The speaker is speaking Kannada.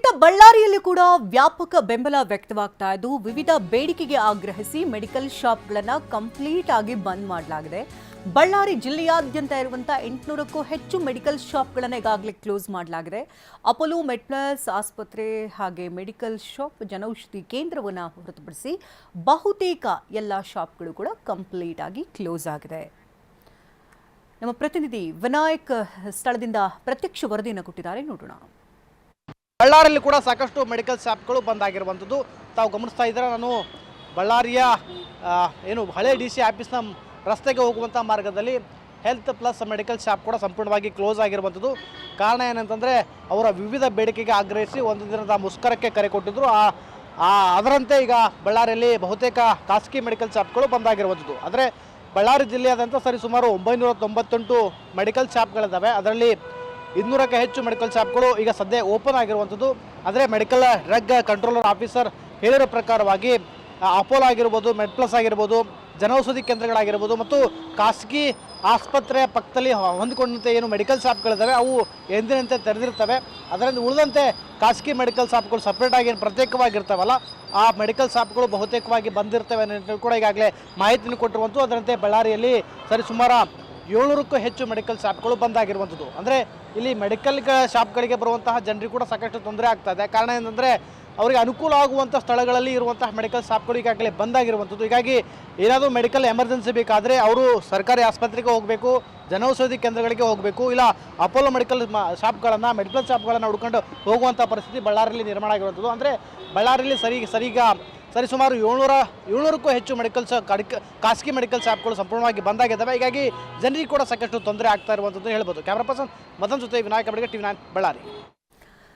ಇತ್ತ ಬಳ್ಳಾರಿಯಲ್ಲಿ ಕೂಡ ವ್ಯಾಪಕ ಬೆಂಬಲ ವ್ಯಕ್ತವಾಗ್ತಾ ಇದ್ದು ವಿವಿಧ ಬೇಡಿಕೆಗೆ ಆಗ್ರಹಿಸಿ ಮೆಡಿಕಲ್ ಶಾಪ್ಗಳನ್ನು ಕಂಪ್ಲೀಟ್ ಆಗಿ ಬಂದ್ ಮಾಡಲಾಗಿದೆ. ಬಳ್ಳಾರಿ ಜಿಲ್ಲೆಯಾದ್ಯಂತ ಇರುವಂತಹ 800ಕ್ಕೂ ಹೆಚ್ಚು ಮೆಡಿಕಲ್ ಶಾಪ್ಗಳನ್ನು ಈಗಾಗಲೇ ಕ್ಲೋಸ್ ಮಾಡಲಾಗಿದೆ. ಅಪೋಲೋ ಮೆಡ್ಪ್ಲಸ್ ಆಸ್ಪತ್ರೆ ಹಾಗೆ ಮೆಡಿಕಲ್ ಶಾಪ್, ಜನೌಷಧಿ ಕೇಂದ್ರವನ್ನು ಹೊರತುಪಡಿಸಿ ಬಹುತೇಕ ಎಲ್ಲ ಶಾಪ್ಗಳು ಕೂಡ ಕಂಪ್ಲೀಟ್ ಆಗಿ ಕ್ಲೋಸ್ ಆಗಿದೆ. ನಮ್ಮ ಪ್ರತಿನಿಧಿ ವಿನಾಯಕ್ ಸ್ಥಳದಿಂದ ಪ್ರತ್ಯಕ್ಷ ವರದಿಯನ್ನು ಕೊಟ್ಟಿದ್ದಾರೆ, ನೋಡೋಣ. ಬಳ್ಳಾರಿಯಲ್ಲಿ ಕೂಡ ಸಾಕಷ್ಟು ಮೆಡಿಕಲ್ ಶಾಪ್ಗಳು ಬಂದಾಗಿರುವಂಥದ್ದು ತಾವು ಗಮನಿಸ್ತಾ ಇದ್ದಾರೆ. ನಾನು ಬಳ್ಳಾರಿಯ ಹಳೆ DC ಆಫೀಸ್ನ ರಸ್ತೆಗೆ ಹೋಗುವಂಥ ಮಾರ್ಗದಲ್ಲಿ ಹೆಲ್ತ್ ಪ್ಲಸ್ ಮೆಡಿಕಲ್ ಶಾಪ್ ಕೂಡ ಸಂಪೂರ್ಣವಾಗಿ ಕ್ಲೋಸ್ ಆಗಿರುವಂಥದ್ದು. ಕಾರಣ ಏನಂತಂದರೆ ಅವರ ವಿವಿಧ ಬೇಡಿಕೆಗೆ ಆಗ್ರಹಿಸಿ ಒಂದು ದಿನದ ಮುಷ್ಕರಕ್ಕೆ ಕರೆ ಕೊಟ್ಟಿದ್ದರು. ಅದರಂತೆ ಈಗ ಬಳ್ಳಾರಿಯಲ್ಲಿ ಬಹುತೇಕ ಖಾಸಗಿ ಮೆಡಿಕಲ್ ಶಾಪ್ಗಳು ಬಂದಾಗಿರುವಂಥದ್ದು. ಆದರೆ ಬಳ್ಳಾರಿ ಜಿಲ್ಲೆಯಾದಂಥ ಸರಿಸುಮಾರು 998 ಮೆಡಿಕಲ್ ಶಾಪ್ಗಳಿದ್ದಾವೆ. ಅದರಲ್ಲಿ 200ಕ್ಕೆ ಹೆಚ್ಚು ಮೆಡಿಕಲ್ ಶಾಪ್ಗಳು ಈಗ ಸದ್ಯ ಓಪನ್ ಆಗಿರುವಂಥದ್ದು. ಆದರೆ ಮೆಡಿಕಲ್ ಡ್ರಗ್ ಕಂಟ್ರೋಲರ್ ಆಫೀಸರ್ ಹೇಳಿರೋ ಪ್ರಕಾರವಾಗಿ ಅಪೋಲೋ ಆಗಿರ್ಬೋದು, ಮೆಡ್ಪ್ಲಸ್ ಆಗಿರ್ಬೋದು, ಜನೌಷಧಿ ಕೇಂದ್ರಗಳಾಗಿರ್ಬೋದು ಮತ್ತು ಖಾಸಗಿ ಆಸ್ಪತ್ರೆಯ ಪಕ್ಕದಲ್ಲಿ ಹೊಂದಿಕೊಂಡಂತೆ ಏನು ಮೆಡಿಕಲ್ ಶಾಪ್ಗಳಿದ್ದಾವೆ ಅವು ಎಂದಿನಂತೆ ತೆರೆದಿರ್ತವೆ. ಅದರಿಂದ ಉಳಿದಂತೆ ಖಾಸಗಿ ಮೆಡಿಕಲ್ ಶಾಪ್ಗಳು ಸಪ್ರೇಟಾಗಿ ಏನು ಪ್ರತ್ಯೇಕವಾಗಿರ್ತಾವಲ್ಲ ಆ ಮೆಡಿಕಲ್ ಶಾಪ್ಗಳು ಬಹುತೇಕವಾಗಿ ಬಂದಿರ್ತವೆ ಅನ್ನೋ ಕೂಡ ಈಗಾಗಲೇ ಮಾಹಿತಿಯನ್ನು ಕೊಟ್ಟಿರುವಂಥದ್ದು. ಅದರಂತೆ ಬಳ್ಳಾರಿಯಲ್ಲಿ ಸರಿಸುಮಾರು 700ಕ್ಕೂ ಹೆಚ್ಚು ಮೆಡಿಕಲ್ ಶಾಪ್ಗಳು ಬಂದಾಗಿರುವಂಥದ್ದು. ಅಂದರೆ ಇಲ್ಲಿ ಮೆಡಿಕಲ್ ಶಾಪ್ಗಳಿಗೆ ಬರುವಂತಹ ಜನರಿಗೆ ಕೂಡ ಸಾಕಷ್ಟು ತೊಂದರೆ ಆಗ್ತಾ ಇದೆ. ಕಾರಣ ಏನಂದರೆ ಅವರಿಗೆ ಅನುಕೂಲ ಆಗುವಂಥ ಸ್ಥಳಗಳಲ್ಲಿ ಇರುವಂತಹ ಮೆಡಿಕಲ್ ಶಾಪ್ಗಳು ಈಗಾಗಲೇ ಬಂದಾಗಿರುವಂಥದ್ದು. ಹೀಗಾಗಿ ಏನಾದರೂ ಮೆಡಿಕಲ್ ಎಮರ್ಜೆನ್ಸಿ ಬೇಕಾದರೆ ಅವರು ಸರ್ಕಾರಿ ಆಸ್ಪತ್ರೆಗೆ ಹೋಗಬೇಕು, ಜನೌಷಧಿ ಕೇಂದ್ರಗಳಿಗೆ ಹೋಗಬೇಕು, ಇಲ್ಲ ಅಪೋಲೋ ಮೆಡಿಕಲ್ ಶಾಪ್ಗಳನ್ನು ಮೆಡಿಕಲ್ ಶಾಪ್ಗಳನ್ನು ಹುಡ್ಕೊಂಡು ಹೋಗುವಂಥ ಪರಿಸ್ಥಿತಿ ಬಳ್ಳಾರಿಯಲ್ಲಿ ನಿರ್ಮಾಣ ಆಗಿರುವಂಥದ್ದು. ಅಂದರೆ ಬಳ್ಳಾರಿಯಲ್ಲಿ ಸರಿಸುಮಾರು 700ಕ್ಕೂ ಹೆಚ್ಚು ಖಾಸಗಿ ಮೆಡಿಕಲ್ ಶಾಪ್ಗಳು ಸಂಪೂರ್ಣವಾಗಿ ಬಂದಾಗಿದ್ದಾವೆ. ಹೀಗಾಗಿ ಜನರಿಗೆ ಕೂಡ ಸಾಕಷ್ಟು ತೊಂದರೆ ಆಗ್ತಾ ಇರುವಂಥದ್ದು ಹೇಳ್ಬೋದು. ಕ್ಯಾಮ್ರಾ ಪರ್ಸನ್ ಮದನ್ ಜೊತೆ ವಿನಾಯಕ ಬಳಿಗೆ TV9 ಬಳ್ಳಾರಿ.